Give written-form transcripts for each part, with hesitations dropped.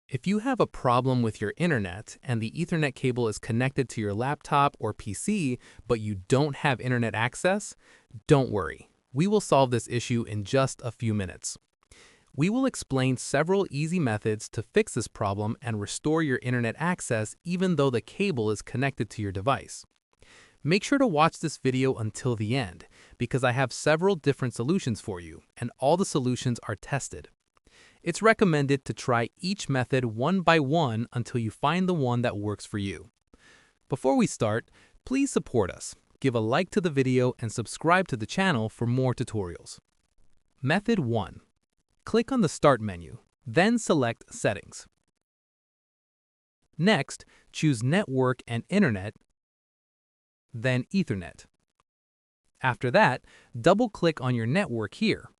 If you have a problem with your internet and the Ethernet cable is connected to your laptop or PC, but you don't have internet access, don't worry. We will solve this issue in just a few minutes. We will explain several easy methods to fix this problem and restore your internet access even though the cable is connected to your device. Make sure to watch this video until the end, because I have several different solutions for you, and all the solutions are tested. It's recommended to try each method one by one until you find the one that works for you. Before we start, please support us. Give a like to the video and subscribe to the channel for more tutorials. Method 1. Click on the Start menu, then select Settings. Next, choose Network and Internet, then Ethernet. After that, double-click on your network here.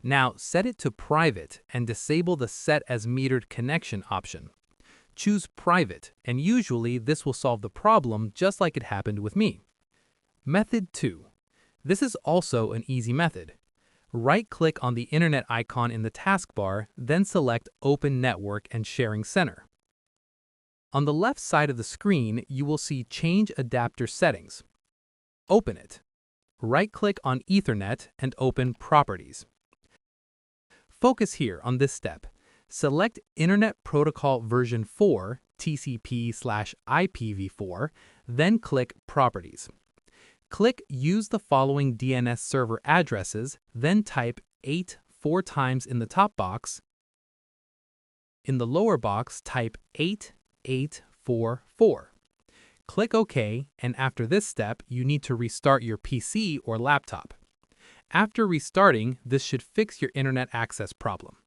Now, set it to Private and disable the Set as Metered Connection option. Choose Private, and usually this will solve the problem just like it happened with me. Method 2. This is also an easy method. Right-click on the Internet icon in the taskbar, then select Open Network and Sharing Center. On the left side of the screen, you will see Change Adapter Settings. Open it. Right-click on Ethernet and open Properties. Focus here on this step. Select Internet Protocol version 4, TCP/IPv4, then click Properties. Click Use the following DNS server addresses, then type 8 4 times in the top box. In the lower box, type 8844. Click OK, and after this step, you need to restart your PC or laptop. After restarting, this should fix your internet access problem.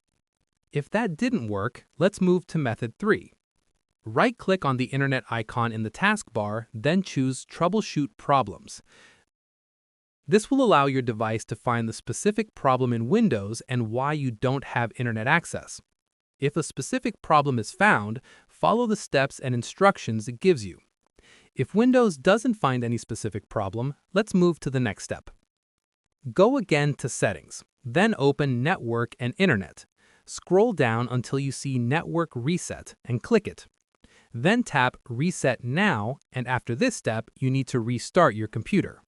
If that didn't work, let's move to method 3. Right-click on the internet icon in the taskbar, then choose Troubleshoot Problems. This will allow your device to find the specific problem in Windows and why you don't have internet access. If a specific problem is found, follow the steps and instructions it gives you. If Windows doesn't find any specific problem, let's move to the next step. Go again to Settings, then open Network and Internet. Scroll down until you see Network Reset and click it. Then tap Reset Now, and after this step, you need to restart your computer.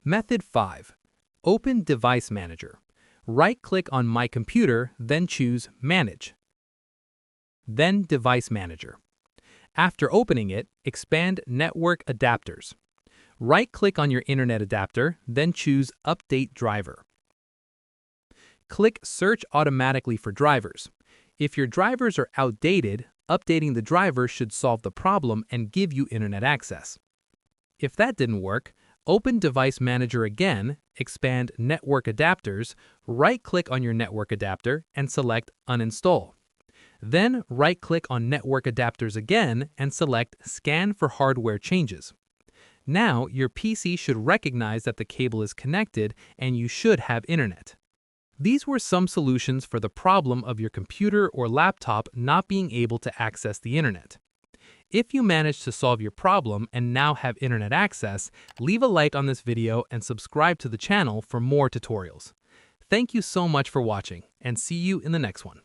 Method 5. Open Device Manager. Right-click on My Computer, then choose Manage. Then Device Manager. After opening it, expand Network Adapters. Right-click on your internet adapter, then choose Update Driver. Click Search automatically for drivers. If your drivers are outdated, updating the driver should solve the problem and give you internet access. If that didn't work, open Device Manager again, expand Network Adapters, right-click on your network adapter and select Uninstall. Then right-click on Network Adapters again and select Scan for Hardware Changes. Now, your PC should recognize that the cable is connected and you should have internet. These were some solutions for the problem of your computer or laptop not being able to access the internet. If you managed to solve your problem and now have internet access, leave a like on this video and subscribe to the channel for more tutorials. Thank you so much for watching, and see you in the next one.